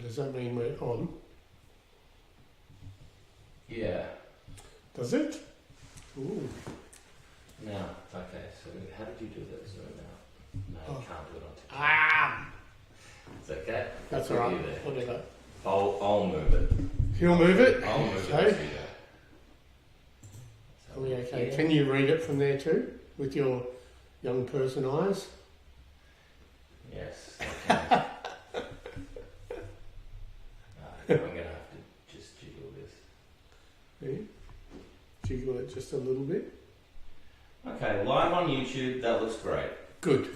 Does that mean we're on? Yeah. Does it? Ooh. Now, okay, so how did you do that zoom out? No, you can't do it on TikTok. Ah! It's okay. That's I'll all put right. you there. Whatever. I'll move it. He'll move it? I'll move Okay. it. Are we okay? Yeah. Can you read it from there too? With your young person eyes? Yes, I can. I'm going to have to just jiggle this. Yeah. Jiggle it just a little bit. Okay, live on YouTube, that looks great. Good.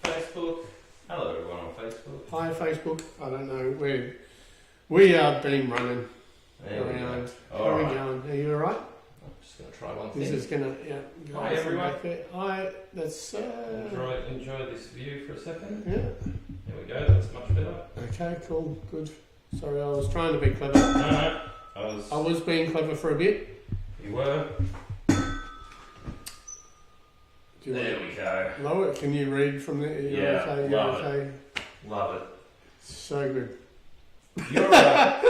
Facebook, hello everyone on Facebook. Hi Facebook. I don't know. We have been running There we around. go. How are we Alright, going? Are you alright? I'm just going to try one This thing. is gonna go Hi, from everyone. back there. Hi, that's Enjoy this view for a second. yeah. There we go, that's much better. Okay, cool, good. Sorry, I was trying to be clever. No, I was being clever for a bit. You were. Do you There want we go. to lower it? Can you read from there? You're Yeah, okay, you're love it. okay. Love it. So good. You're right.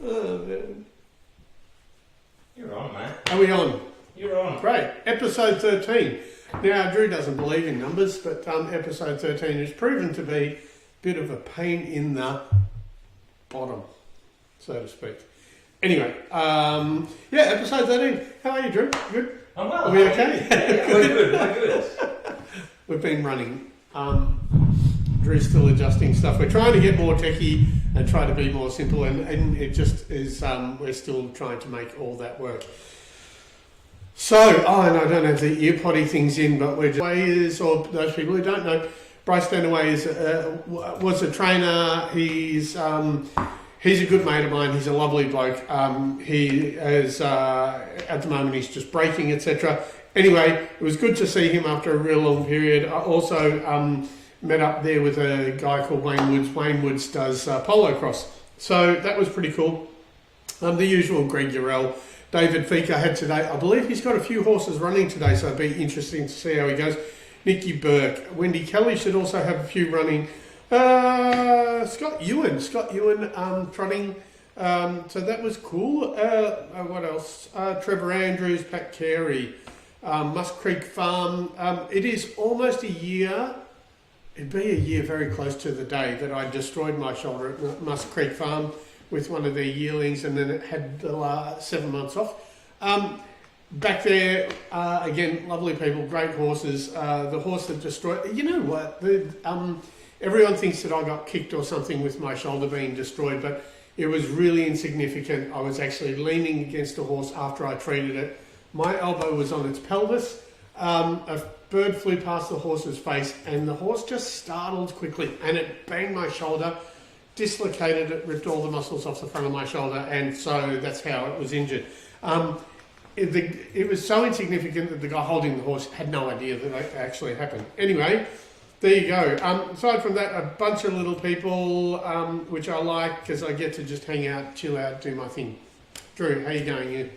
Oh, man. You're on, mate. Are we on? You're on. Great. Episode 13. Now, Drew doesn't believe in numbers, but episode 13 is proven to be a bit of a pain in the bottom, so to speak. Anyway, episode 13. How are you, Drew? Good? I'm well. Are we okay? Yeah, we're good. We're good. We've been running. Drew's still adjusting stuff. We're trying to get more techie and try to be more simple, and it just is, we're still trying to make all that work. So, and I don't have the ear potty things in, but we're just, or those people who don't know, Bryce Danaway was a trainer. He's a good mate of mine. He's a lovely bloke. He is, at the moment, he's just breaking, etc. Anyway, it was good to see him after a real long period. I also met up there with a guy called Wayne Woods. Wayne Woods does polo cross. So that was pretty cool. The usual Greg Urell, David Fika had today. I believe he's got a few horses running today, so it'd be interesting to see how he goes. Nicky Burke. Wendy Kelly should also have a few running. Scott Ewan trotting. So that was cool. What else? Trevor Andrews, Pat Carey, Musk Creek Farm. It is almost a year. It'd be a year very close to the day that I destroyed my shoulder at Musk Creek Farm with one of their yearlings, and then it had the last 7 months off. Back there, again, lovely people, great horses. The horse that destroyed, you know what, everyone thinks that I got kicked or something with my shoulder being destroyed, but it was really insignificant. I was actually leaning against a horse after I treated it. My elbow was on its pelvis. A bird flew past the horse's face, and the horse just startled quickly, and it banged my shoulder, dislocated it, ripped all the muscles off the front of my shoulder, and so that's how it was injured. It was so insignificant that the guy holding the horse had no idea that it actually happened. Anyway, there you go. Aside from that, a bunch of little people, which I like because I get to just hang out, chill out, do my thing. Drew, how you going? You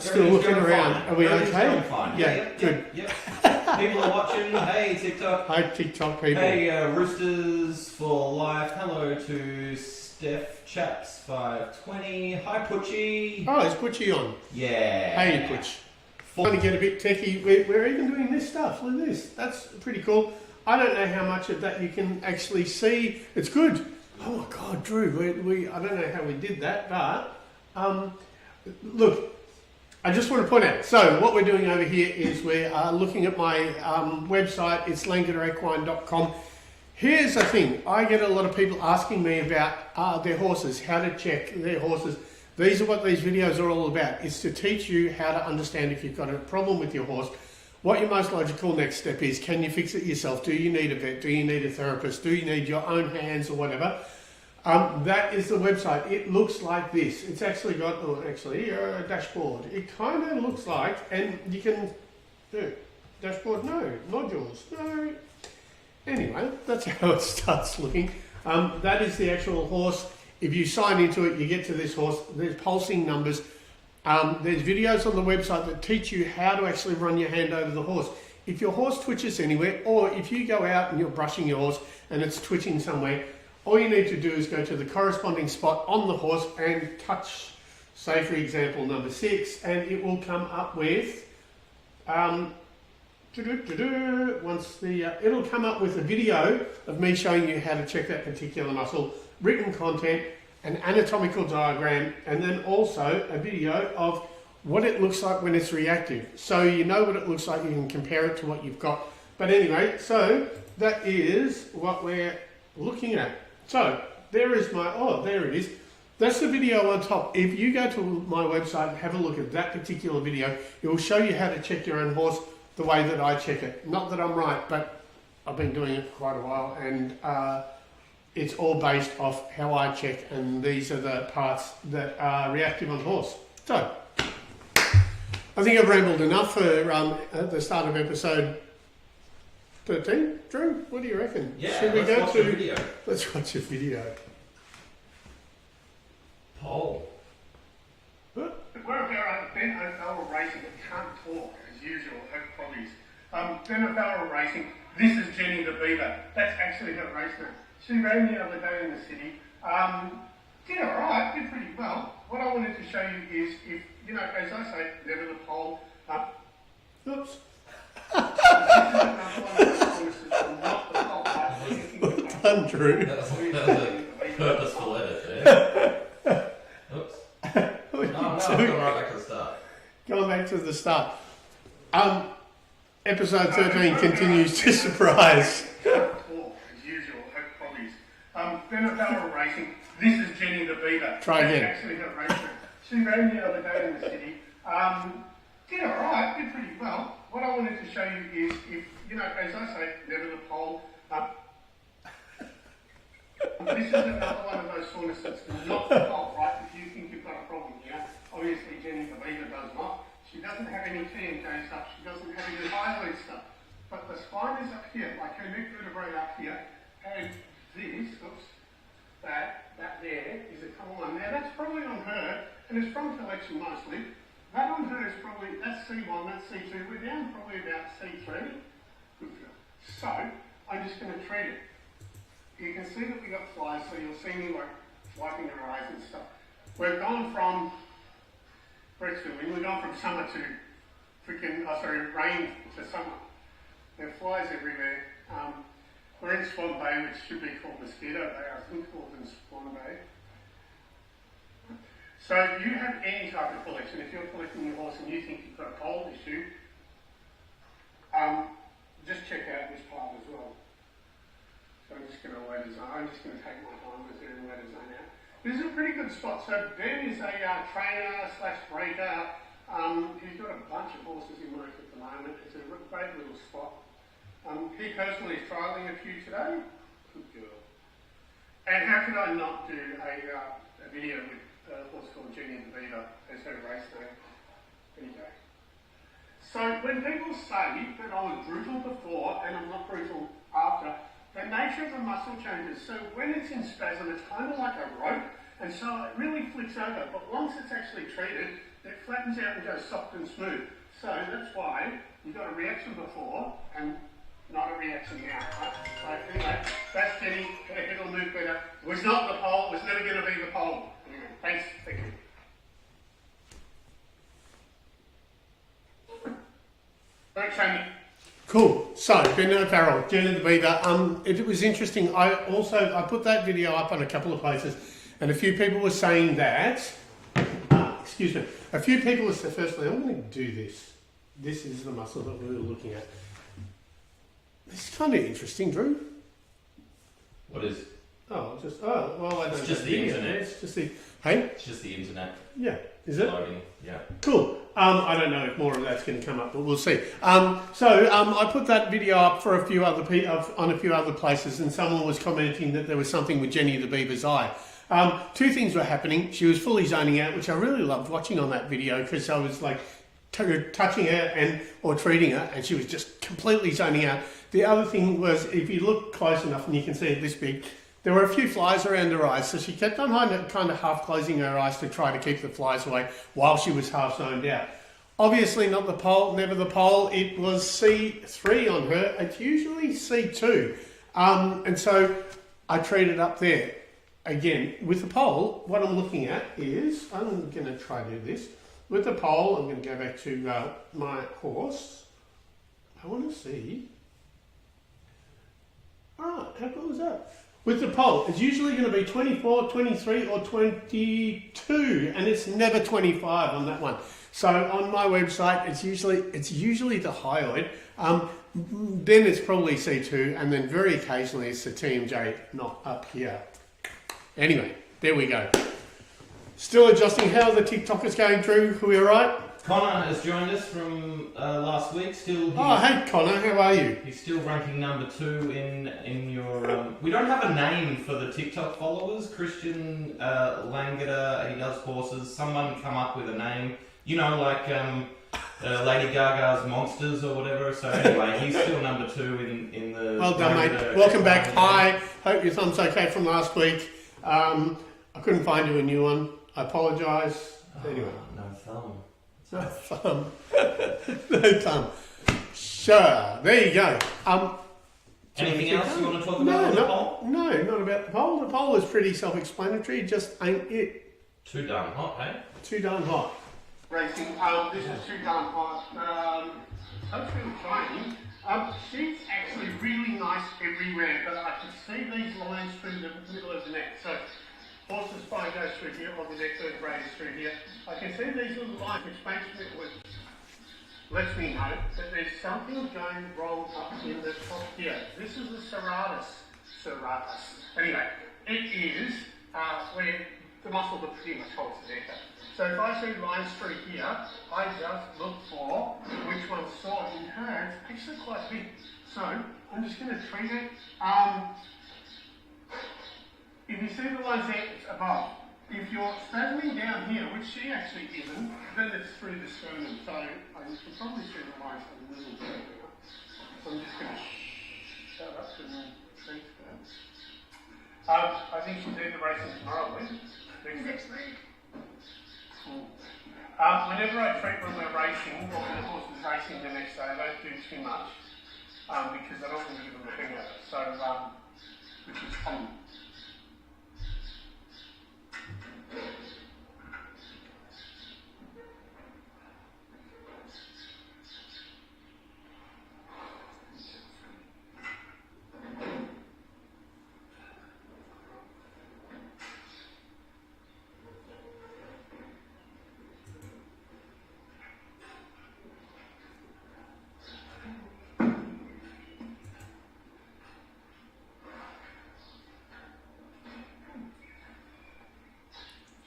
still looking around? Fine. Are we Everything's okay? going fine. Yeah, good. Yep. People are watching. Hey, TikTok. Hi, TikTok people. Hey, Roosters for Life. Hello to Steph Chaps 520. Hi, Putchy. Oh, is Butchie on? Yeah. Hey, Butch. Trying to get a bit techie. We're even doing this stuff. Look at this. That's pretty cool. I don't know how much of that you can actually see. It's good. Oh my God, Drew. I don't know how we did that, but look. I just want to point out, so what we're doing over here is we are looking at my website. It's langederequine.com. Here's the thing. I get a lot of people asking me about their horses, how to check their horses. These are what these videos are all about. It's to teach you how to understand if you've got a problem with your horse, what your most logical next step is. Can you fix it yourself? Do you need a vet? Do you need a therapist? Do you need your own hands or whatever? That is the website. It looks like this. It's actually got, a dashboard. It kind of looks like, and you can do dashboard, no, modules, no. Anyway, that's how it starts looking. That is the actual horse. If you sign into it, you get to this horse. There's pulsing numbers. There's videos on the website that teach you how to actually run your hand over the horse. if your horse twitches anywhere, or if you go out and you're brushing your horse and it's twitching somewhere, all you need to do is go to the corresponding spot on the horse and touch, say for example, number 6, and it will come up with, it'll come up with a video of me showing you how to check that particular muscle, written content, an anatomical diagram, and then also a video of what it looks like when it's reactive. So you know what it looks like, you can compare it to what you've got. But anyway, so that is what we're looking at. So there is my, there it is. That's the video on top. If you go to my website and have a look at that particular video, it will show you how to check your own horse the way that I check it. Not that I'm right, but I've been doing it for quite a while, and it's all based off how I check, and these are the parts that are reactive on horse. So I think I've rambled enough for at the start of episode 13. Drew, what do you reckon? Yeah, should we let's go watch to the video. Let's watch a video. Poll. We're about Ben O'Farrell Racing that can't talk as usual at Polly's. Ben O'Farrell Racing. This is Jenny the Beaver. That's actually her race name. She ran the other day in the city. Did alright, did pretty well. What I wanted to show you is, if, you know, as I say, never the pole. Oops. Well done, Drew. That was a purposeful edit there. Oops. No, going right back to the start. Going back to the start. Episode 13 continues to surprise. As usual, at Polly's. Ben O'Farrell Racing. This is Jenny the Beaver. Try again. Actually, her race name. She ran the other day in the city. Did alright, did pretty well. What I wanted to show you is, if, you know, as I say, never the pole. This is another one of those soreness that's not the pole, right? If you think you've got a problem here, obviously Jenny the Beaver does not. She doesn't have any TMJ stuff, she doesn't have any high leg stuff. But the spine is up here, like her neck vertebrae up here, and this, that there is a common one. Now that's probably on her, and it's from collection mostly. That on her is probably, that's C1, that's C2, we're down probably about C3. Good girl. So, I'm just going to treat it. You can see that we got flies, so you'll see me like wiping her eyes and stuff. We've gone from, we've gone from summer to rain to summer. There are flies everywhere. We're in Swan Bay, which should be called Mosquito Bay. I think called in Swan Bay. So you have any type of collection. If you're collecting your horse and you think you've got a pole issue, just check out this part as well. So I'm just going to load his own. I'm just going to take my time with it and load his own out. This is a pretty good spot. So Ben is a trainer / breaker. He's got a bunch of horses in work at the moment. It's a great little spot. He personally is trialling a few today. Good girl. And how could I not do a video with a horse called Jenny the Beaver as her race name? There you go. So when people say that I was brutal before and I'm not brutal after, the nature of the muscle changes. So when it's in spasm, it's kind of like a rope, and so it really flicks over. But once it's actually treated, it flattens out and goes soft and smooth. So that's why you've got a reaction before and not a reaction now. Right? So anyway, that's Jenny. Her head will move better. It was not the pole. It was never going to be the pole. Anyway, thanks. Thank you. Thanks, Amy. Cool. So, Ben O'Farrell, Jenny the Beaver. It was interesting. I put that video up on a couple of places, and a few people were saying that. Excuse me. A few people were saying, firstly, I'm going to do this. This is the muscle that we were looking at. It's kind of interesting, Drew. What is? Well, I don't. It's just the internet. It's just the. Hey. It's just the internet. Yeah. Is it? Loading. Yeah. Cool. I don't know if more of that's going to come up, but we'll see. I put that video up for a few other on a few other places, and someone was commenting that there was something with Jenny the Beaver's eye. Two things were happening. She was fully zoning out, which I really loved watching on that video, because I was like touching her or treating her, and she was just completely zoning out. The other thing was, if you look close enough, and you can see it this big, there were a few flies around her eyes, so she kept on kind of half closing her eyes to try to keep the flies away while she was half zoned out. Obviously not the pole, never the pole. It was C3 on her. It's usually C2. And so I traded up there. Again, with the pole, what I'm looking at is, I'm going to try to do this. With the pole, I'm going to go back to my horse. I want to see. How cool is that? With the pole, it's usually going to be 24, 23 or 22, and it's never 25 on that one. So on my website, it's usually the hyoid. Then it's probably C2, and then very occasionally it's the TMJ, not up here. Anyway, there we go. Still adjusting. How are the TikTokers going, Drew? Are we all right? Connor has joined us from last week. Oh, hey Connor, how are you? He's still ranking number 2 in your. We don't have a name for the TikTok followers. Christian Langeder, he does horses. Someone come up with a name. You know, like Lady Gaga's Monsters or whatever. So anyway, he's still number 2 in the. Well done, mate. Welcome back. Hi. Hope your thumb's okay from last week. I couldn't find you a new one. I apologise. Anyway. No thumb. No thumb. No thumb. Sure. There you go. Anything else you want to talk about the poll? No, not about the poll. The poll is pretty self-explanatory. Just ain't it. Too darn hot, hey? Too darn hot. Racing. This is too darn hot. Hopefully training. She's actually really nice everywhere, but I can see these lines through the middle of the neck. So horse's spine goes through here, or the neck vertebrae is through here. I can see these little lines, which lets me know that there's something going wrong up in the top here. This is the serratus. Anyway, it is where the muscle that pretty much holds the neck up. So if I see lines through here, I just look for which one's sore. In her, it's actually quite big. So I'm just going to treat it. If you see the lines there, it's above. If you're spasming down here, which she actually isn't, then it's through the sternum. So you can probably see the lines a little bit now. So I'm just going to shut up and treat her. I think she's either racing tomorrow, next week. Whenever I treat when we're racing, or when the horse is racing the next day, I don't do too much because I don't want to give them a hangover. So, which is common.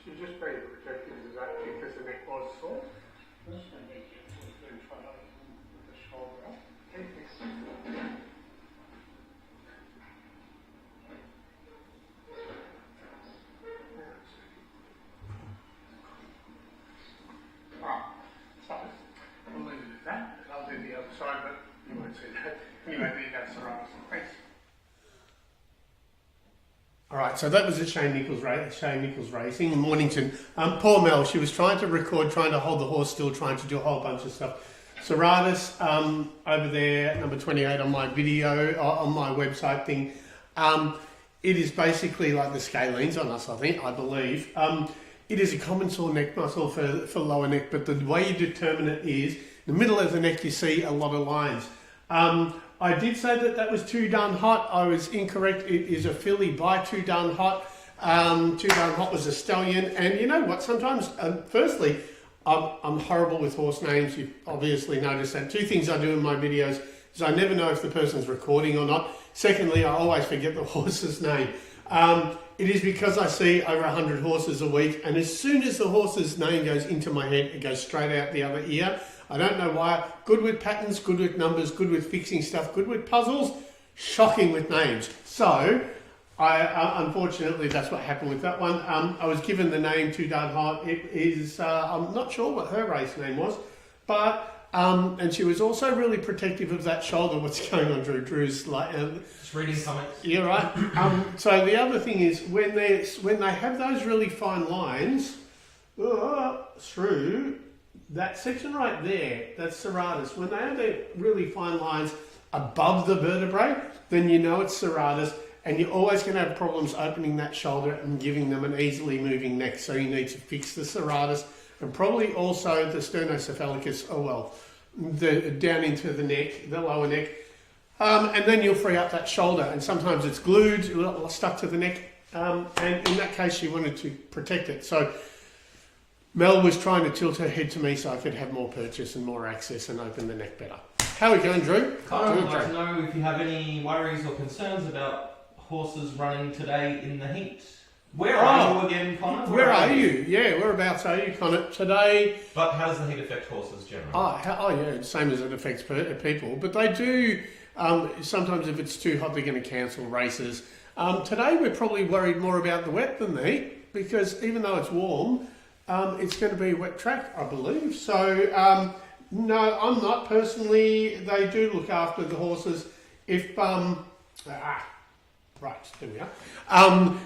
She's just being protected as that because the neck was sore. I'm just going to make it very try to put the shoulder up. Alright, so we'll leave it at that. I'll do the other side, but you won't see that. Anyway, there you go, so right. Thanks. All right, so that was at Shane Nichols Racing in Mornington. Poor Mel, she was trying to record, trying to hold the horse still, trying to do a whole bunch of stuff. Serratus, over there, number 28 on my video, on my website thing. It is basically like the scalenes on us, I believe. It is a common sore neck muscle for lower neck, but the way you determine it is, in the middle of the neck you see a lot of lines. I did say that was too darn hot. I was incorrect. It is a filly by Too Darn Hot. Too Darn Hot was a stallion. And you know what? Sometimes, firstly, I'm horrible with horse names. You've obviously noticed that. 2 things I do in my videos is I never know if the person's recording or not. Secondly, I always forget the horse's name. It is because I see over 100 horses a week. And as soon as the horse's name goes into my head, it goes straight out the other ear. I don't know why. Good with patterns, good with numbers, good with fixing stuff, good with puzzles, shocking with names. So, unfortunately, that's what happened with that one. I was given the name Too Darn Hot. It is, I'm not sure what her race name was, but, and she was also really protective of that shoulder. What's going on, Drew? Drew's like... Just reading comments. You're right. So the other thing is, when they have those really fine lines through that section right there, that's serratus. When they have their really fine lines above the vertebrae, then you know it's serratus, and you're always going to have problems opening that shoulder and giving them an easily moving neck. So you need to fix the serratus and probably also the sternocephalicus, down into the neck, the lower neck. And then you'll free up that shoulder, and sometimes it's glued, stuck to the neck, and in that case you wanted to protect it. So Mel was trying to tilt her head to me so I could have more purchase and more access and open the neck better. How are we going, Drew? I would like to know if you have any worries or concerns about horses running today in the heat. Where are you again, Connor? Where are you? Yeah, whereabouts are you, Connor? Today... But how does the heat affect horses generally? Yeah, same as it affects people. But they do, sometimes if it's too hot, they're going to cancel races. Today we're probably worried more about the wet than the heat, because even though it's warm, it's going to be a wet track, I believe. So, no, I'm not personally. They do look after the horses. If, right, there we are.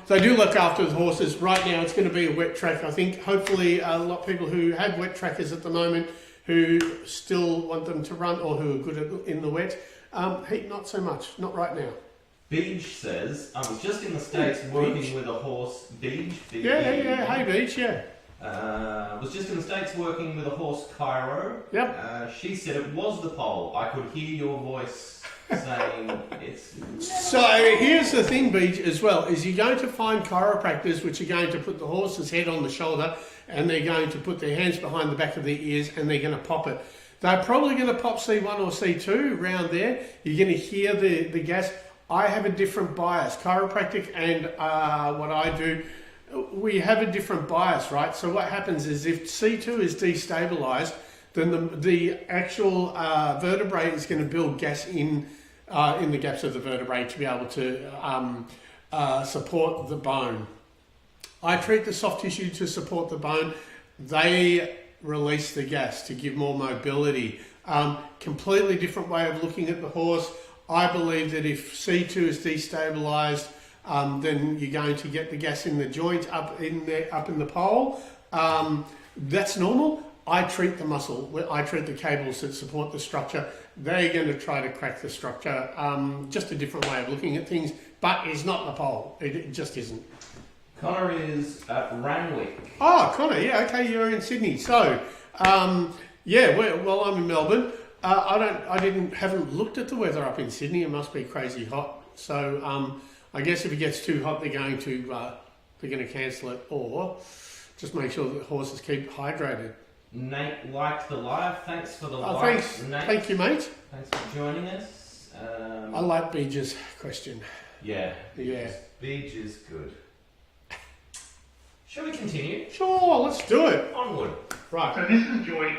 They do look after the horses. Right now it's going to be a wet track. I think hopefully a lot of people who have wet trackers at the moment who still want them to run or who are good in the wet. Heat, not so much, not right now. Beach says, I was just in the States working with a horse. Beach? Yeah. Hey, Beach, yeah. Was just in the States working with a horse, Cairo. Yep. She said it was the pole. I could hear your voice saying it's... So here's the thing, Beach, as well, is you're going to find chiropractors which are going to put the horse's head on the shoulder and they're going to put their hands behind the back of their ears and they're going to pop it. They're probably going to pop C1 or C2 around there. You're going to hear the gas. I have a different bias. Chiropractic and what I do, we have a different bias, right? So what happens is if C2 is destabilized, then the actual vertebrae is going to build gas in the gaps of the vertebrae to be able to support the bone. I treat the soft tissue to support the bone. They release the gas to give more mobility. Completely different way of looking at the horse. I believe that if C2 is destabilized, then you're going to get the gas in the joint up in the pole. That's normal. I treat the muscle. I treat the cables that support the structure. They're going to try to crack the structure. Just a different way of looking at things, but it's not the pole. It just isn't. Connor is at Randwick. Oh, Connor, yeah, okay, you're in Sydney. So, I'm in Melbourne. Haven't looked at the weather up in Sydney. It must be crazy hot. So, I guess if it gets too hot, they're going to cancel it, or just make sure that the horses keep hydrated. Nate liked the live. Thanks for the like. Thanks. Nate. Thank you, mate. Thanks for joining us. I like Beej's question. Yeah. Yeah. Beej is good. Shall we continue? Sure, let's do it. Onward. Right. So this is Joy.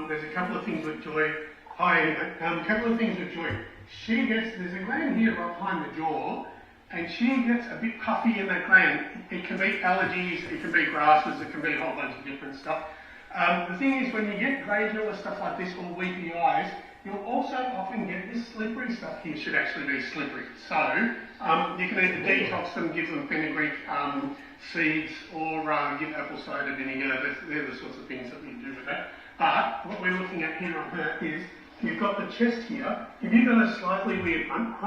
There's a couple of things with Joy. A couple of things with Joy. There's a gland here right behind the jaw, and she gets a bit puffy in that gland. It can be allergies, it can be grasses, it can be a whole bunch of different stuff. The thing is, when you get glandular stuff like this or weepy eyes, you'll also often get this slippery stuff here. Should actually be slippery. So you can either detox them, give them fenugreek seeds, or give apple cider vinegar. They're the sorts of things that we do with that. But what we're looking at here on her is you've got the chest here. If you've got a slightly weird front,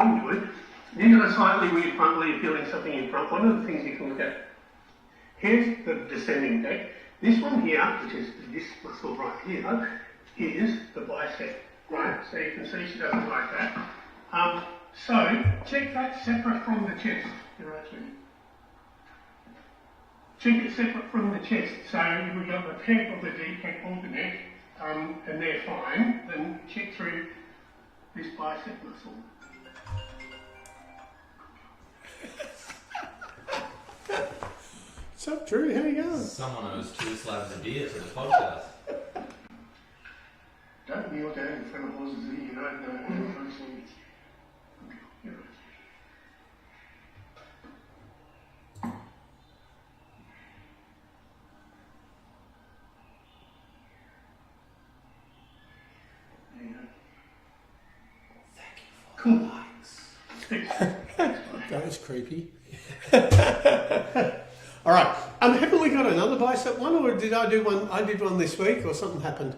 you've got a slightly weird front where you're feeling something in front. One of the things you can look at, here's the descending deck. This one here, which is this muscle right here, is the bicep, right? So you can see she doesn't like that. So check that separate from the chest. Check it separate from the chest. So if we've got the pec or the D-pec or the neck, and they're fine, then check through this bicep muscle. What's up, Drew? How you going? Someone owes 2 slabs of beer to the podcast. Don't kneel down in front of horses that you don't know. Thank you for the likes. That was creepy. All right. Haven't we got another bicep one, or did I do one? I did one this week, or something happened.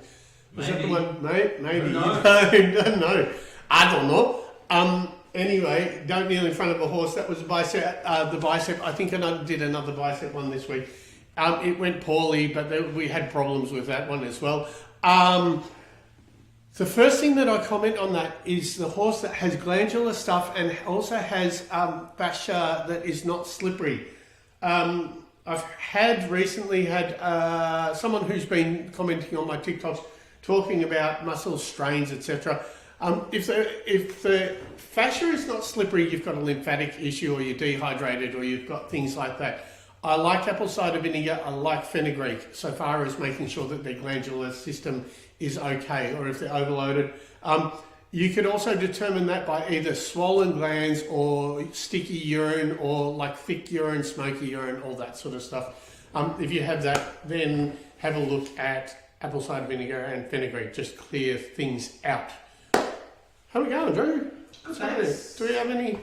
Was that the one? Maybe. No, don't know. I don't know. Anyway, don't kneel in front of a horse. That was a bicep. The bicep. I think I did another bicep one this week. It went poorly, but we had problems with that one as well. The first thing that I comment on that is the horse that has glandular stuff and also has fascia that is not slippery. I've recently had someone who's been commenting on my TikToks talking about muscle strains, etc. If the fascia is not slippery, you've got a lymphatic issue, or you're dehydrated, or you've got things like that. I like apple cider vinegar. I like fenugreek, so far as making sure that their glandular system is okay, or if they're overloaded. You could also determine that by either swollen glands or sticky urine, or like thick urine, smoky urine, all that sort of stuff. If you have that, then have a look at apple cider vinegar and fenugreek. Just clear things out. How are we going, Drew? Thanks. Do we have any?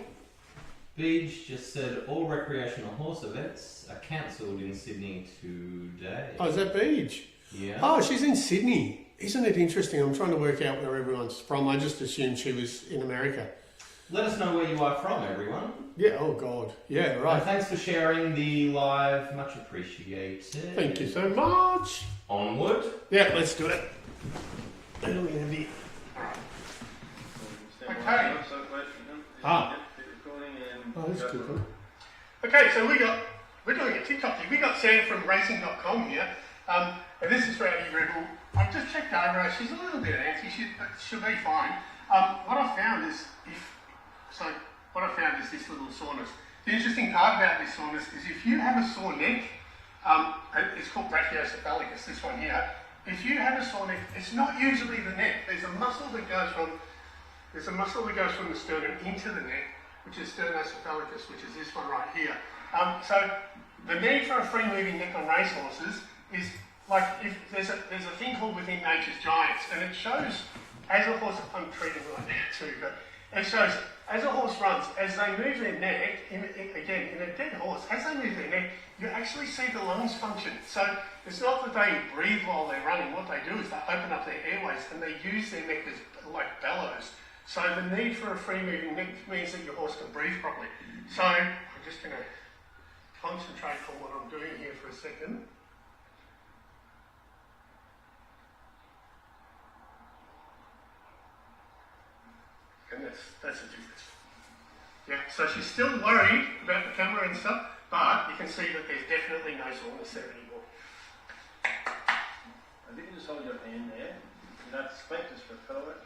Beach just said all recreational horse events are cancelled in Sydney today. Oh, is that Beach? Yeah. Oh, she's in Sydney. Isn't it interesting? I'm trying to work out where everyone's from. I just assumed she was in America. Let us know where you are from, everyone. Yeah, oh God. Yeah, right. Thanks for sharing the live. Much appreciated. Thank you so much. Onward. Yeah, let's do it. I don't have the... Okay. Oh, that's good. Okay, so we're doing a TikTok thing. We got Sam from racing.com here. And this is Rowdy Rebel. I've just checked over her. She's a little bit antsy, but she'll be fine. What I found is this little soreness. The interesting part about this soreness is if you have a sore neck, it's called brachiocephalicus, this one here. If you have a sore neck, it's not usually the neck. There's a muscle that goes from the sternum into the neck, which is sternocephalicus, which is this one right here. So the need for a free-moving neck on racehorses is like if there's a thing called Within Nature's Giants, and it shows as a horse, I'm treating right now too, but it shows as a horse runs, as they move their neck, in a dead horse, as they move their neck, you actually see the lungs function. So it's not that they breathe while they're running. What they do is they open up their airways and they use their neck as like bellows. So the need for a free-moving neck means that your horse can breathe properly. So I'm just going to concentrate on what I'm doing here for a second. And that's a difference. Yeah, so she's still worried about the camera and stuff, but you can see that there's definitely no soreness there anymore. I think you just hold your hand there. That's just repel it.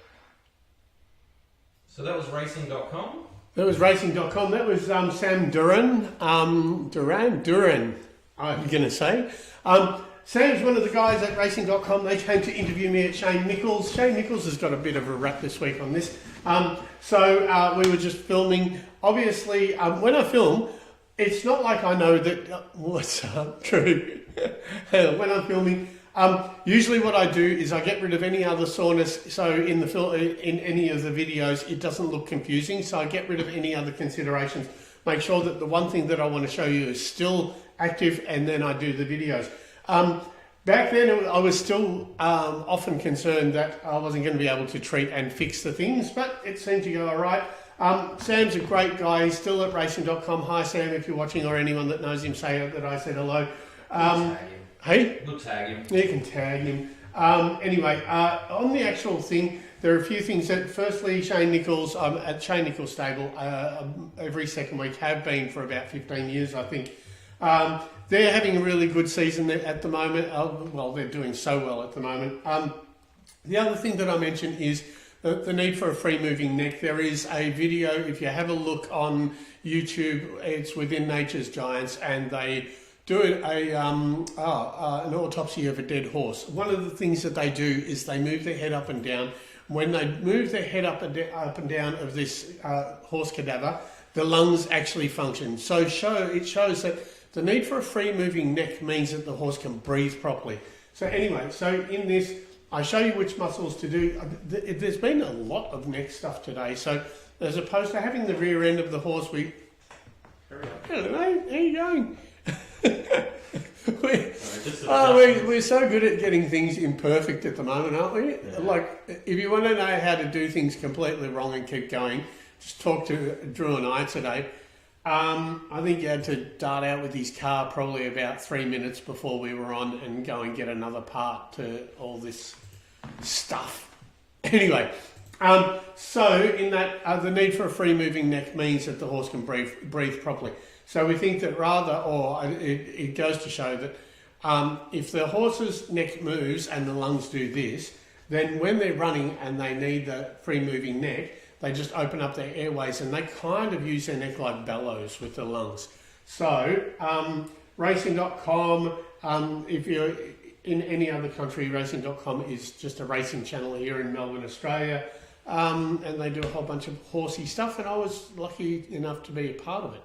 So that was racing.com? That was racing.com. That was Sam Duran. Duran, I'm going to say. Sam's one of the guys at racing.com. They came to interview me at Shane Nichols. Shane Nichols has got a bit of a rap this week on this. So we were just filming. Obviously, when I film, it's not like I know that... what's up, Drew? When I'm filming... usually what I do is I get rid of any other soreness, so in any of the videos it doesn't look confusing, so I get rid of any other considerations, make sure that the one thing that I want to show you is still active, and then I do the videos. Back then I was still often concerned that I wasn't going to be able to treat and fix the things, but it seemed to go alright. Sam's a great guy, he's still at racing.com. Hi Sam, if you're watching, or anyone that knows him, say that I said hello. Hey? We'll tag him. You can tag him. Anyway, on the actual thing, there are a few things. Firstly, Shane Nichols, at Shane Nichols stable every second week, have been for about 15 years, I think. They're having a really good season at the moment. Well, they're doing so well at the moment. The other thing that I mentioned is the need for a free-moving neck. There is a video, if you have a look on YouTube, it's Within Nature's Giants, and they do an autopsy of a dead horse. One of the things that they do is they move their head up and down. When they move their head up and down of this horse cadaver, the lungs actually function. So it shows that the need for a free-moving neck means that the horse can breathe properly. So anyway, so in this, I show you which muscles to do. There's been a lot of neck stuff today. So as opposed to having the rear end of the horse, hello mate, how you going? We're so good at getting things imperfect at the moment, aren't we? Yeah. Like, if you want to know how to do things completely wrong and keep going, just talk to Drew and I today. I think he had to dart out with his car probably about 3 minutes before we were on and go and get another part to all this stuff. Anyway, so in that, the need for a free-moving neck means that the horse can breathe properly. So we think that it goes to show that if the horse's neck moves and the lungs do this, then when they're running and they need the free-moving neck, they just open up their airways and they kind of use their neck like bellows with the lungs. So, racing.com, if you're in any other country, racing.com is just a racing channel here in Melbourne, Australia. And they do a whole bunch of horsey stuff, and I was lucky enough to be a part of it.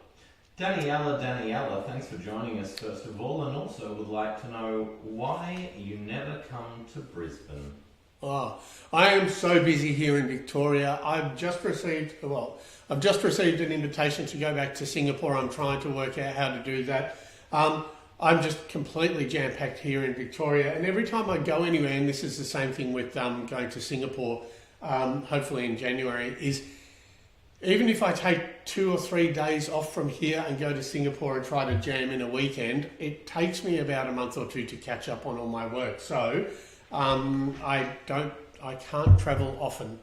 Daniela, thanks for joining us first of all, and also would like to know why you never come to Brisbane. Oh, I am so busy here in Victoria. I've just received an invitation to go back to Singapore. I'm trying to work out how to do that. I'm just completely jam-packed here in Victoria, and every time I go anywhere, and this is the same thing with going to Singapore, hopefully in January, is even if I take 2 or 3 days off from here and go to Singapore and try to jam in a weekend, it takes me about a month or two to catch up on all my work. So I can't travel often.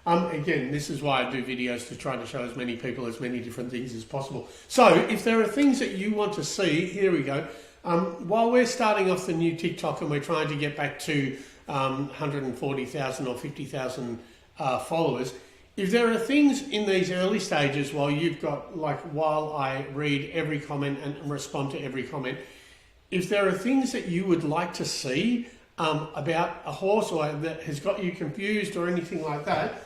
Again, this is why I do videos, to try to show as many people as many different things as possible. So if there are things that you want to see, here we go. While we're starting off the new TikTok and we're trying to get back to 140,000 or 50,000 followers, if there are things in these early stages while I read every comment and respond to every comment, if there are things that you would like to see about a horse or that has got you confused or anything like that,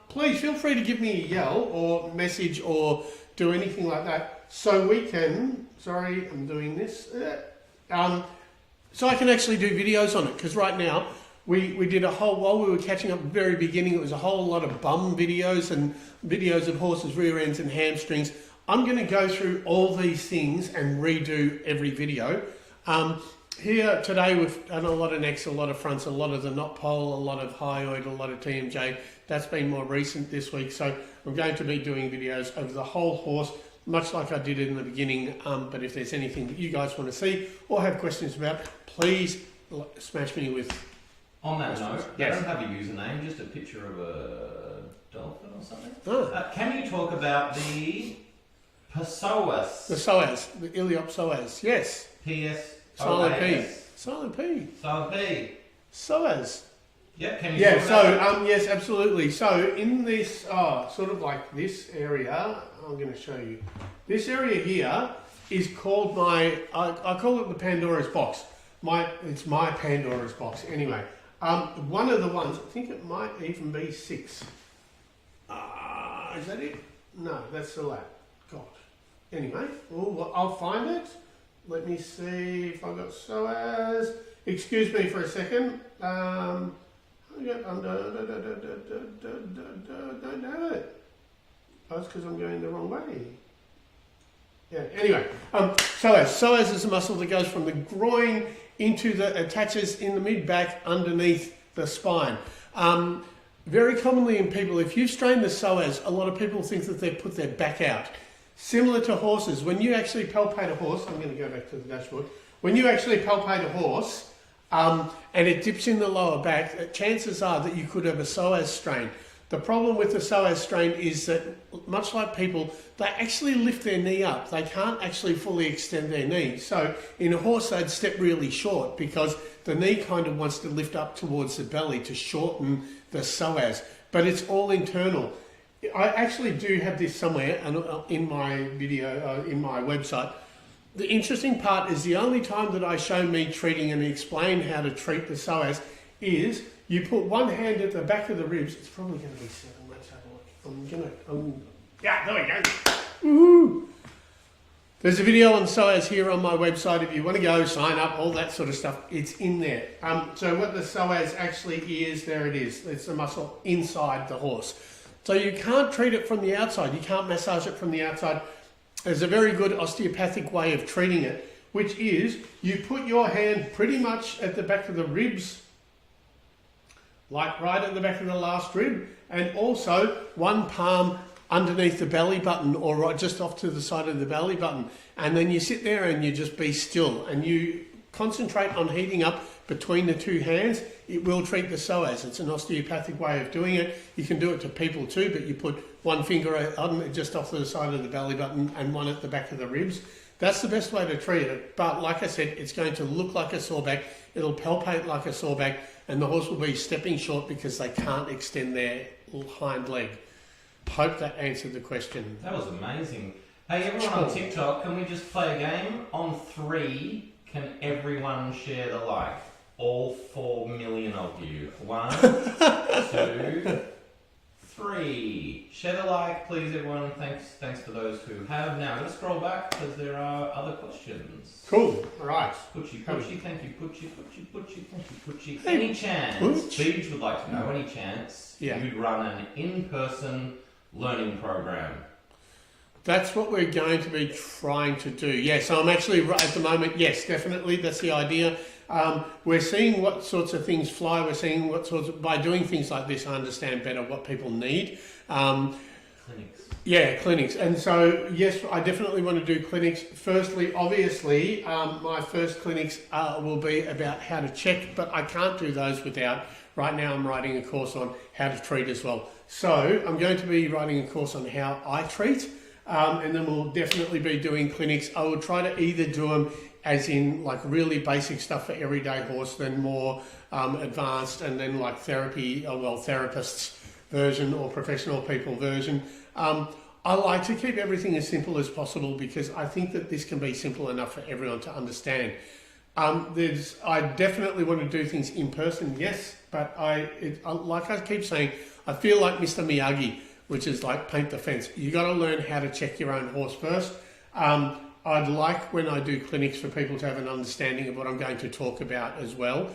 please feel free to give me a yell or message or do anything like that so we can, sorry, I'm doing this, so I can actually do videos on it, because right now we did a whole, while we were catching up at the very beginning, it was a whole lot of bum videos and videos of horses' rear ends and hamstrings. I'm going to go through all these things and redo every video. Here today we've done a lot of necks, a lot of fronts, a lot of the knot pole, a lot of hyoid, a lot of TMJ. That's been more recent this week, so I'm going to be doing videos over the whole horse, much like I did in the beginning. But if there's anything that you guys want to see or have questions about, please smash me with. On that note, yes. They don't have a username, just a picture of a dolphin or something. Oh. Can you talk about the psoas? The psoas, the iliopsoas, yes. P.S. Silent P. Silent P. Silent P. Psoas. Yeah, can you Yeah, talk about so, yes, absolutely. So, in this, sort of like this area, I'm going to show you. This area here is called I call it the Pandora's box. It's my Pandora's box. Anyway, one of the ones, I think it might even be 6. Is that it? No, that's the lap. God. Anyway, well, I'll find it. Let me see if I've got psoas. Excuse me for a second. Don't have it. That's because I'm going the wrong way. Yeah, anyway, psoas. Psoas is a muscle that goes from the groin attaches in the mid-back underneath the spine. Very commonly in people, if you've strained the psoas, a lot of people think that they've put their back out. Similar to horses, when you actually palpate a horse, I'm going to go back to the dashboard. When you actually palpate a horse and it dips in the lower back, chances are that you could have a psoas strain. The problem with the psoas strain is that, much like people, they actually lift their knee up. They can't actually fully extend their knee. So in a horse, they'd step really short because the knee kind of wants to lift up towards the belly to shorten the psoas. But it's all internal. I actually do have this somewhere in my video, in my website. The interesting part is the only time that I show me treating and explain how to treat the psoas is you put one hand at the back of the ribs. It's probably going to be 7. Let's have a look. Yeah, there we go. Woo-hoo. There's a video on psoas here on my website. If you want to go, sign up, all that sort of stuff, it's in there. So what the psoas actually is, there it is. It's the muscle inside the horse. So you can't treat it from the outside. You can't massage it from the outside. There's a very good osteopathic way of treating it, which is you put your hand pretty much at the back of the ribs, like right at the back of the last rib, and also one palm underneath the belly button or right just off to the side of the belly button. And then you sit there and you just be still and you concentrate on heating up between the two hands. It will treat the psoas. It's an osteopathic way of doing it. You can do it to people too, but you put one finger on just off the side of the belly button and one at the back of the ribs. That's the best way to treat it. But like I said, it's going to look like a sore back. It'll palpate like a sore back, and the horse will be stepping short because they can't extend their hind leg. Hope that answered the question. That was amazing. Hey, everyone on TikTok, can we just play a game? On 3, can everyone share the like? All 4 million of you. 1, 2, 3. Share the like, please, everyone. Thanks for those who have. Now, let's scroll back because there are other questions. Cool. All right. Putchy, thank you. Putchy, thank you, Putchy. Hey, any chance, Beej would like to know, any chance you'd run an in-person learning program? That's what we're going to be trying to do. Yes, I'm actually at the moment. Yes, definitely. That's the idea. We're seeing what sorts of things fly. We're seeing what sorts of, by doing things like this, I understand better what people need. Clinics. Yeah, clinics. And so, yes, I definitely want to do clinics. Firstly, obviously, my first clinics will be about how to check, but I can't do those without, right now I'm writing a course on how to treat as well. So I'm going to be writing a course on how I treat, and then we'll definitely be doing clinics. I will try to either do them as in like really basic stuff for everyday horse, then more advanced, and then like therapy, therapists version or professional people version. I like to keep everything as simple as possible because I think that this can be simple enough for everyone to understand. I definitely want to do things in person, yes, but like I keep saying, I feel like Mr. Miyagi, which is like paint the fence. You got to learn how to check your own horse first. I'd like when I do clinics for people to have an understanding of what I'm going to talk about as well,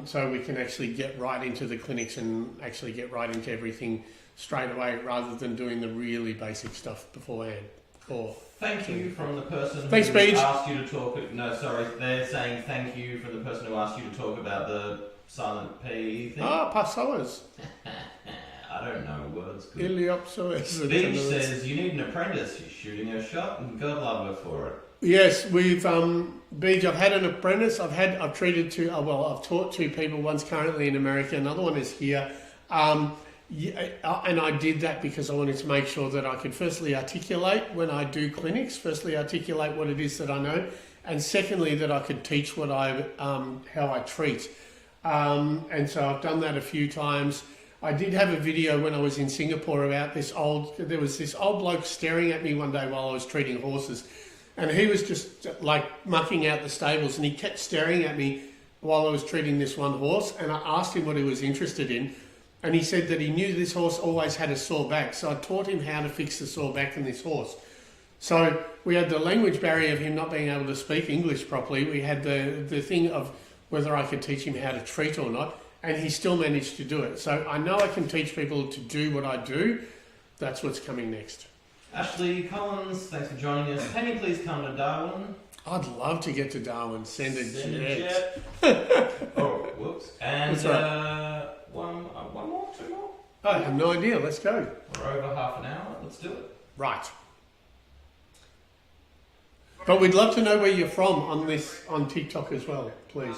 so we can actually get right into the clinics and actually get right into everything straight away rather than doing the really basic stuff beforehand. Thank you from the person who Beej. asked you to talk. No, sorry, they're saying thank you from the person who asked you to talk about the silent P thing. Passoas. I don't know words. Iliopsoas. Beej says you need an apprentice. You're shooting her shot, and God love her for it. Yes, we've Beej. I've had an apprentice. I've treated two. I've taught 2 people. One's currently in America. Another one is here. And I did that because I wanted to make sure that I could firstly articulate when I do clinics. Firstly, articulate what it is that I know, and secondly, that I could teach what how I treat. And so I've done that a few times. I did have a video when I was in Singapore about there was this old bloke staring at me one day while I was treating horses, and he was just like mucking out the stables, and he kept staring at me while I was treating this one horse, and I asked him what he was interested in, and he said that he knew this horse always had a sore back, so I taught him how to fix the sore back in this horse. So we had the language barrier of him not being able to speak English properly. We had the thing of whether I could teach him how to treat or not, and he still managed to do it. So I know I can teach people to do what I do. That's what's coming next. Ashley Collins, thanks for joining us. Can you please come to Darwin? I'd love to get to Darwin. Send a jet. Oh, whoops. And one more, 2 more? I have no idea. Let's go. We're over half an hour. Let's do it. Right. But we'd love to know where you're from on TikTok as well, please.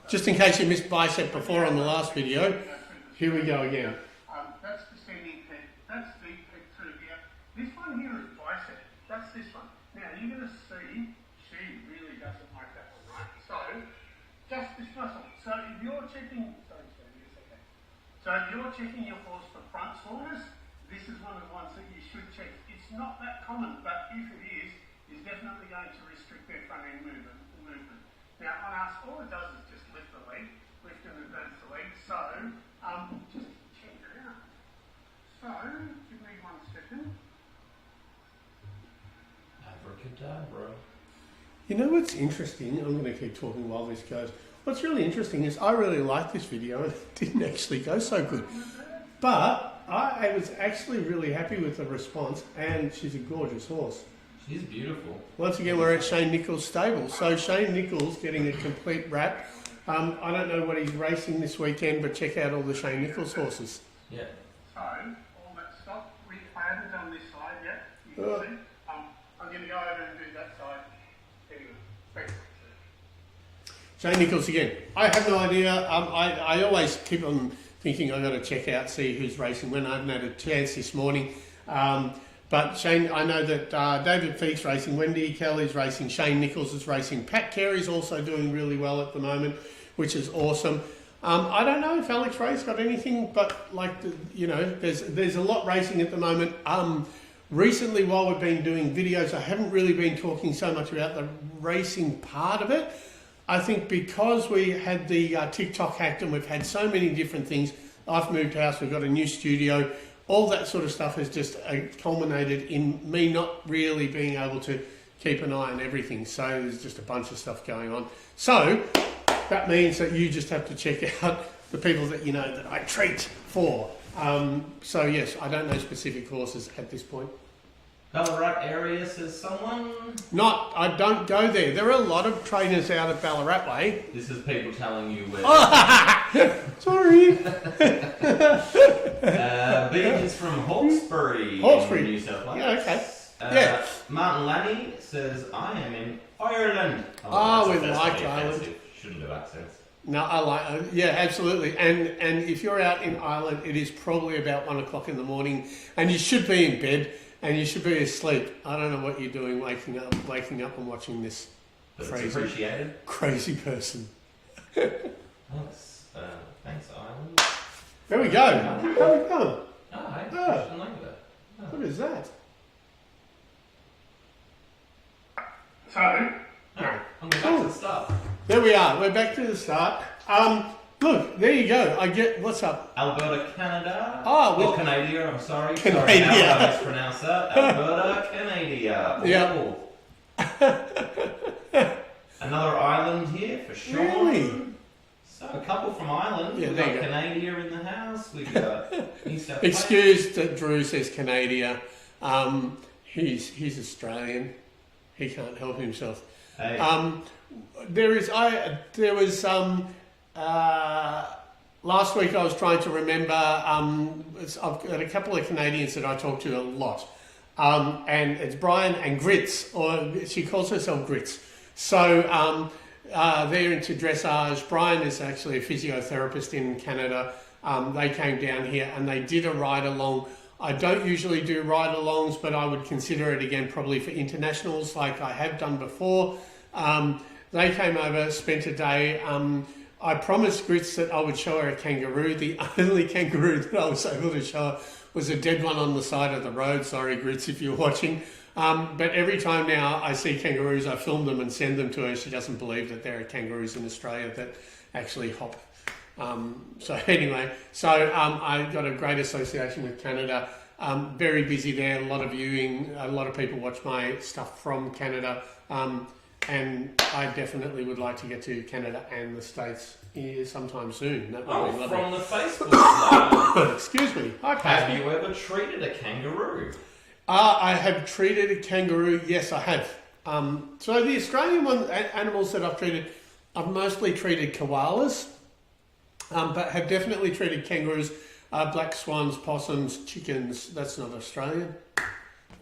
Just in case you missed bicep before on the last video, here we go again. That's descending pec, that's deep pec through here. This one here is bicep, that's this one. Now you're going to see, she really doesn't like that one, right? So, just this muscle. So if you're checking, your horse for front soreness, this is one of the ones that you should check. It's not that common, but if it is, it's definitely going to restrict their front end movement. Now on us, all it does is just lift the leg, lift and advance the leg. So just check it out. So give me 1 second. Abracadabra. You know what's interesting? I'm going to keep talking while this goes. What's really interesting is I really liked this video and it didn't actually go so good. But I was actually really happy with the response, and she's a gorgeous horse. She's beautiful. Once again, we're at Shane Nichols' stable. So Shane Nichols getting a complete wrap. I don't know what he's racing this weekend, but check out all the Shane Nichols horses. Yeah. So, all that stuff replanted on this side, yeah? You can see. I'm going to go over and do that side. Anyway, thanks. Shane Nichols again. I have no idea. I always keep on thinking I've got to check out, see who's racing when. I haven't had a chance this morning. But Shane, I know that David Feek's racing, Wendy Kelly's racing, Shane Nichols is racing, Pat Carey's also doing really well at the moment, which is awesome. I don't know if Alex Ray's got anything, but there's a lot racing at the moment. Recently, while we've been doing videos, I haven't really been talking so much about the racing part of it. I think because we had the TikTok hacked and we've had so many different things, I've moved house, we've got a new studio, all that sort of stuff has just culminated in me not really being able to keep an eye on everything. So there's just a bunch of stuff going on. So that means that you just have to check out the people that you know that I treat for. So yes, I don't know specific horses at this point. Ballarat area, says someone. I don't go there. There are a lot of trainers out at Ballarat way. This is people telling you where. Sorry. Bean is from Hawkesbury, New South Wales. Yeah, okay. Martin Lanny says, I am in Ireland. We like Ireland. Shouldn't do accents. No, I like, absolutely. And if you're out in Ireland, it is probably about 1 o'clock in the morning, and you should be in bed, and you should be asleep. I don't know what you're doing, waking up and watching this crazy person. Thanks, Ireland. There we go. How we going? Oh, hey, ChristianLangeder. What is that? So, I'm going back to the start. There we are. We're back to the start. Look, there you go. What's up? Alberta, Canada. Canada, I'm sorry. Canada. Sorry, how I mispronounced that. Alberta, Canada. Yeah. Another island here for Sean. Really? So, a couple from Ireland. Yeah, We've there got you go. Canada in the house. We've got New South Wales. Excuse that Drew says Canada. He's Australian. He can't help himself. Hey. Last week I was trying to remember, I've got a couple of Canadians that I talk to a lot, and it's Brian and Grits, or she calls herself Grits. So they're into dressage. Brian is actually a physiotherapist in Canada. They came down here and they did a ride along. I don't usually do ride-alongs, but I would consider it again probably for internationals like I have done before. They came over, spent a day. I promised Grits that I would show her a kangaroo. The only kangaroo that I was able to show her was a dead one on the side of the road. Sorry, Grits, if you're watching. But every time now I see kangaroos, I film them and send them to her. She doesn't believe that there are kangaroos in Australia that actually hop. I got a great association with Canada. Very busy there, a lot of viewing, a lot of people watch my stuff from Canada. And I definitely would like to get to Canada and the States sometime soon. That would be lovely. From the Facebook live. Excuse me. Hi, Pastor. Have you ever treated a kangaroo? I have treated a kangaroo. Yes, I have. So the Australian animals that I've treated, I've mostly treated koalas. But have definitely treated kangaroos, black swans, possums, chickens. That's not Australian.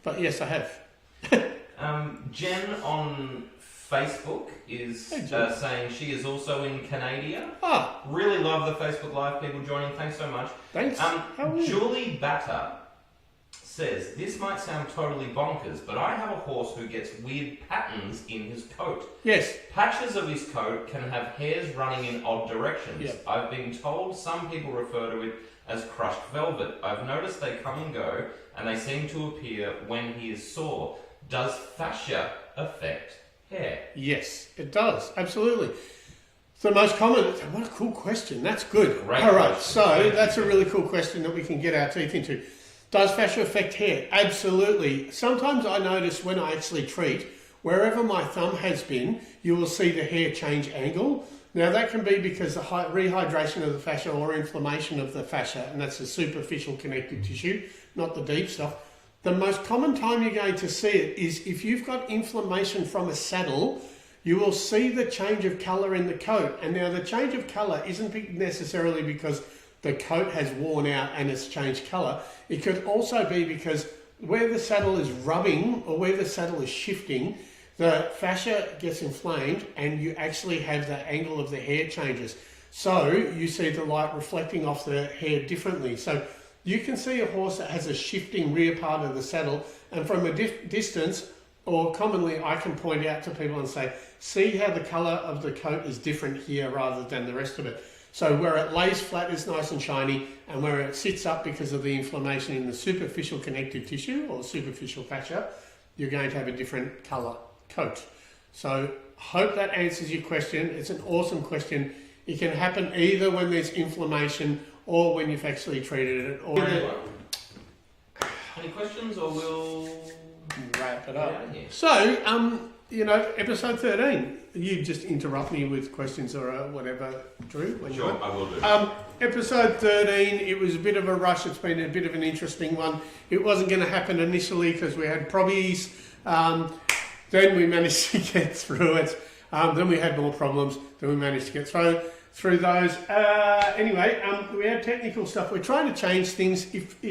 But yes, I have. Jen on Facebook is saying she is also in Canada. Really love the Facebook Live people joining. Thanks so much. Thanks. Julie Batter says, this might sound totally bonkers, but I have a horse who gets weird patterns in his coat. Yes. Patches of his coat can have hairs running in odd directions. Yep. I've been told some people refer to it as crushed velvet. I've noticed they come and go, and they seem to appear when he is sore. Does fascia affect hair? Yes, it does. Absolutely. The most common... What a cool question. That's good. Great All right, question. so that's a really cool question that we can get our teeth into. Does fascia affect hair? Absolutely. Sometimes I notice when I actually treat, wherever my thumb has been, you will see the hair change angle. Now that can be because the rehydration of the fascia or inflammation of the fascia, and that's the superficial connective tissue, not the deep stuff. The most common time you're going to see it is if you've got inflammation from a saddle, you will see the change of colour in the coat. And now the change of colour isn't necessarily because the coat has worn out and it's changed colour. It could also be because where the saddle is rubbing or where the saddle is shifting, the fascia gets inflamed and you actually have the angle of the hair changes. So you see the light reflecting off the hair differently. So you can see a horse that has a shifting rear part of the saddle, and from a distance, or commonly I can point out to people and say, see how the colour of the coat is different here rather than the rest of it. So where it lays flat is nice and shiny, and where it sits up because of the inflammation in the superficial connective tissue or superficial fascia, you're going to have a different colour coat. So hope that answers your question. It's an awesome question. It can happen either when there's inflammation or when you've actually treated it. Or any questions, or we'll wrap it up. Yeah. So, episode 13. You just interrupt me with questions or whatever, Drew. When Sure, I will do. Episode 13, it was a bit of a rush. It's been a bit of an interesting one. It wasn't going to happen initially because we had probbies. Then we managed to get through it. Then we had more problems. Then we managed to get through those. Anyway, we had technical stuff. We're trying to change things. If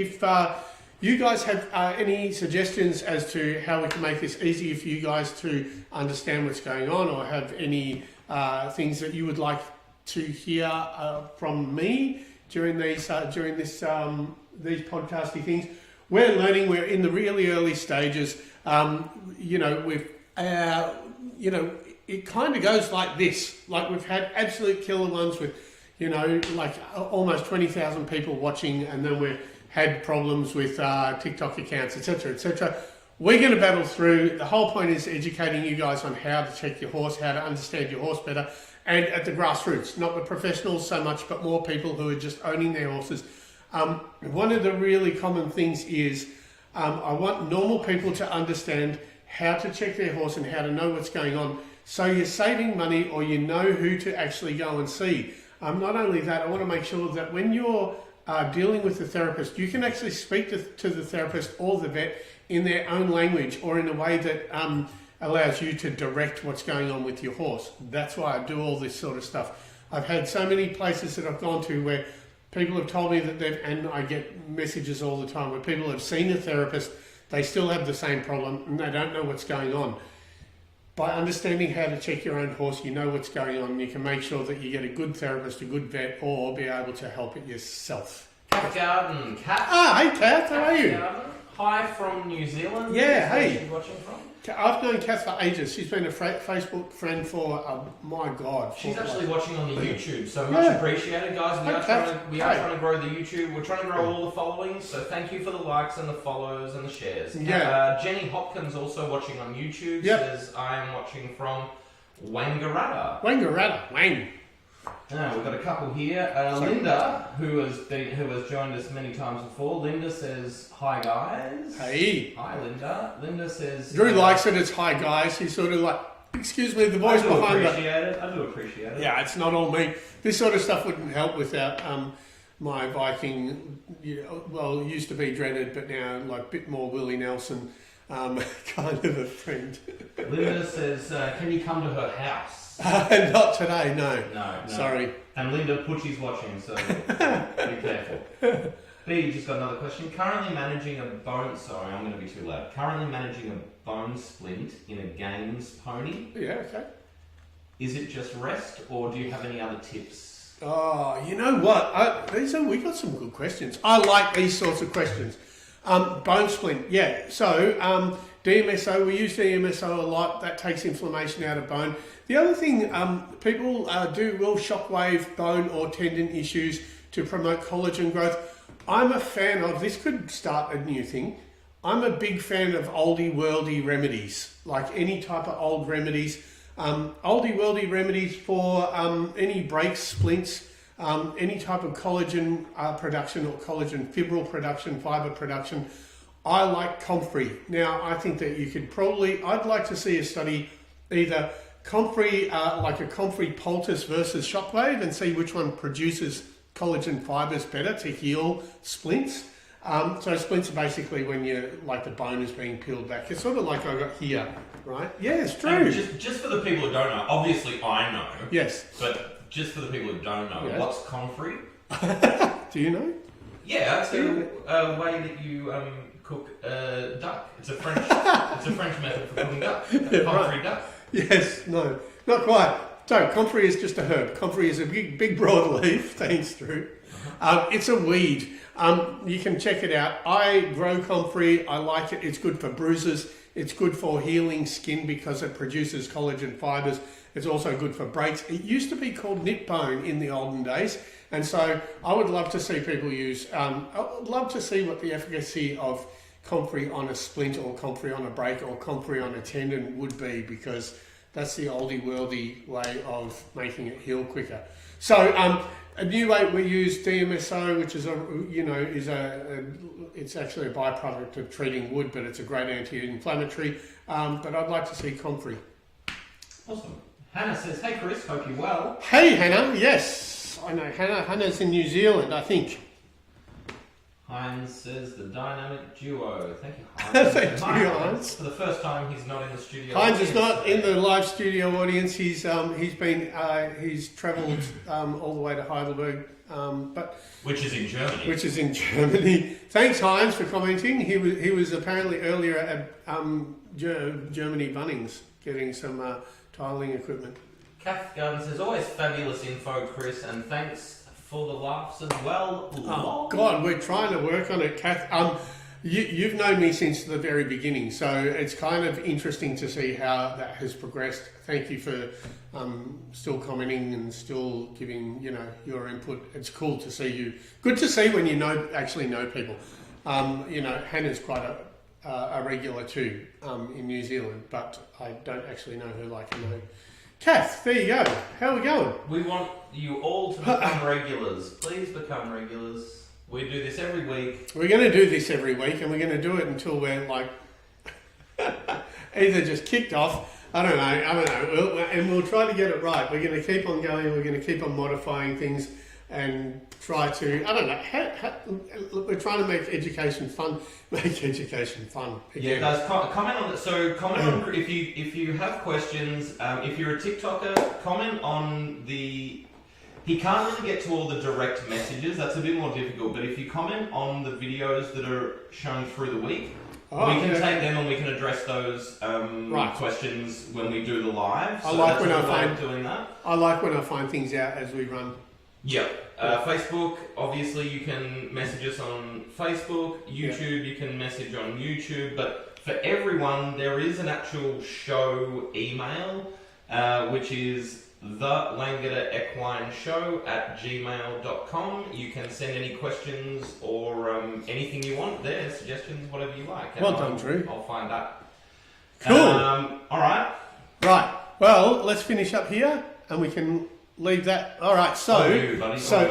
you guys have any suggestions as to how we can make this easier for you guys to understand what's going on, or have any things that you would like to hear from me during these podcasty things, we're learning. We're in the really early stages. It kind of goes like this. Like, we've had absolute killer ones with, almost 20,000 people watching, and then we've had problems with TikTok accounts, etc., etc. We're going to battle through. The whole point is educating you guys on how to check your horse, how to understand your horse better, and at the grassroots, not the professionals so much, but more people who are just owning their horses. One of the really common things is I want normal people to understand how to check their horse and how to know what's going on, so you're saving money, or you know who to actually go and see. Not only that, I want to make sure that when you're dealing with the therapist, you can actually speak to the therapist or the vet in their own language, or in a way that allows you to direct what's going on with your horse. That's why I do all this sort of stuff. I've had so many places that I've gone to where people have told me that and I get messages all the time where people have seen a therapist, they still have the same problem and they don't know what's going on. By understanding how to check your own horse, you know what's going on, and you can make sure that you get a good therapist, a good vet, or be able to help it yourself. Kath Garden. Kath. Hey Kath, how are you? Garden. Hi from New Zealand. Yeah, Where hey. she's watching from? I've known Kath for ages. She's been a Facebook friend for, my God. She's actually watching on the YouTube, so much appreciated, guys. We are trying to grow the YouTube. We're trying to grow all the followings, so thank you for the likes and the follows and the shares. Yeah. Jenny Hopkins also watching on YouTube, says, I am watching from Wangaratta. Wang. We've got a couple here. Linda, who has joined us many times before. Linda says, hi guys. Hey. Hi Linda. Linda says... Drew likes it as hi guys. He's sort of like, excuse me, the voice behind it. I do appreciate it. Yeah, it's not all me. This sort of stuff wouldn't help without my Viking, used to be dreaded, but now like a bit more Willie Nelson kind of a friend. Linda says, can you come to her house? Not today, no. No. Sorry. And Linda Pucci's watching, so be careful. B just got another question. Currently managing a bone... Sorry, I'm going to be too loud. Currently managing a bone splint in a games pony. Yeah, okay. Is it just rest, or do you have any other tips? Oh, you know what? We got some good questions. I like these sorts of questions. Bone splint, yeah. So DMSO, we use DMSO a lot. That takes inflammation out of bone. The other thing people will shockwave bone or tendon issues to promote collagen growth. I'm a fan of, this could start a new thing, I'm a big fan of oldie worldy remedies, like any type of old remedies. Oldie worldy remedies for any breaks, splints, any type of collagen production or collagen fibril production, fibre production. I like comfrey. Now, I think that you could I'd like to see a study either comfrey, like a comfrey poultice versus shockwave, and see which one produces collagen fibers better to heal splints. So splints are basically when the bone is being peeled back. It's sort of like I got here, right? Yeah, it's true. Just for the people who don't know, obviously I know. Yes. But just for the people who don't know, Yes. what's comfrey? Do you know? Yeah, it's a way that you cook duck. It's a French method for cooking duck. Comfrey right. duck. Yes, no, not quite. So comfrey is just a herb. Comfrey is a big broad leaf. Thanks, Drew. It's a weed. You can check it out. I grow comfrey. I like it. It's good for bruises. It's good for healing skin because it produces collagen fibers. It's also good for breaks. It used to be called knit bone in the olden days. And so I would love to see people use, I would love to see what the efficacy of comfrey on a splint or comfrey on a break or comfrey on a tendon would be, because that's the oldie worldy way of making it heal quicker. So a new way we use DMSO, which is it's actually a byproduct of treating wood, but it's a great anti-inflammatory. But I'd like to see comfrey. Awesome. Hannah says, "Hey Chris, hope you're well." Hey Hannah, yes, I know Hannah. Hannah's in New Zealand, I think. Heinz says, "The dynamic duo." Thank you, Heinz. Thank you, Hi, Heinz. For the first time, he's not in the studio. Heinz is not in the live studio audience. He's travelled all the way to Heidelberg, Which is in Germany. which is in Germany. Thanks, Heinz, for commenting. He was apparently earlier at Germany Bunnings getting some tiling equipment. Kath Garden says, "Always fabulous info, Chris, and thanks for the laughs as well." Oh God, we're trying to work on it, Kath. You've known me since the very beginning, so it's kind of interesting to see how that has progressed. Thank you for still commenting and still giving your input. It's cool to see you. Good to see when you actually know people. Hannah's quite a regular too in New Zealand, but I don't actually know her like I know Kath. There you go. How are we going? We want you all to become regulars. Please become regulars. We do this every week. We're going to do this every week, and we're going to do it until we're like either just kicked off. I don't know. And we'll try to get it right. We're going to keep on going. We're going to keep on modifying things and try to. I don't know. We're trying to make education fun. Make education fun. Again. Yeah, guys, comment on that. So comment on if you have questions. If you're a TikToker, comment on the. He can't really get to all the direct messages. That's a bit more difficult. But if you comment on the videos that are shown through the week, we can take them and we can address those questions when we do the live. So I like when I find things out as we run. Yeah. Facebook, obviously you can message us on Facebook. YouTube, you can message on YouTube. But for everyone, there is an actual show email, which is thelangederequineshow@gmail.com. You can send any questions or anything you want there, suggestions, whatever you like. Well done, Drew. I'll find that. Cool. All right. Right. Well, let's finish up here, and we can leave that. All right. So,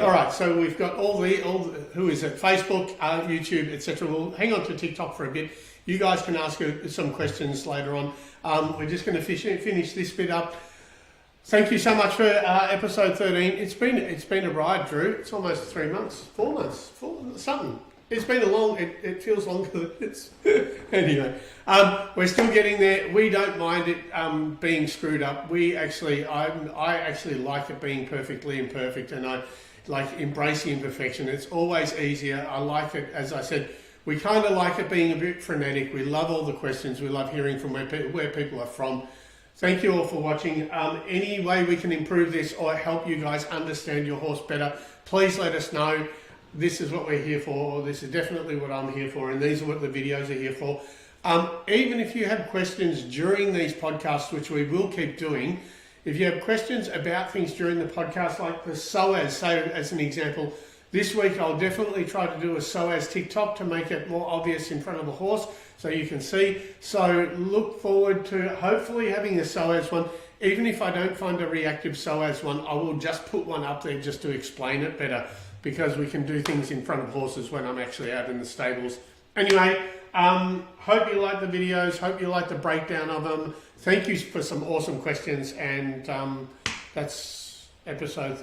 all right. So we've got all the who is it? Facebook, YouTube, etc. We'll hang on to TikTok for a bit. You guys can ask some questions later on. We're just going to finish this bit up. Thank you so much for episode 13. It's been a ride, Drew. It's almost 3 months, 4 months, something. It's been a long. It feels longer than it's. Anyway, we're still getting there. We don't mind it being screwed up. I actually like it being perfectly imperfect, and I like embrace the imperfection. It's always easier. I like it, as I said. We kind of like it being a bit frenetic. We love all the questions. We love hearing from where people are from. Thank you all for watching. Any way we can improve this or help you guys understand your horse better, please let us know. This is what we're here for, or this is definitely what I'm here for, and these are what the videos are here for. Even if you have questions during these podcasts, which we will keep doing, if you have questions about things during the podcast, like the SOAS, say as an example, this week I'll definitely try to do a SOAS TikTok to make it more obvious in front of a horse so you can see. So look forward to hopefully having a SOAS one. Even if I don't find a reactive SOAS one, I will just put one up there just to explain it better, because we can do things in front of horses when I'm actually out in the stables. Anyway, Hope you like the videos. Hope you like the breakdown of them. Thank you for some awesome questions, and that's episode 30.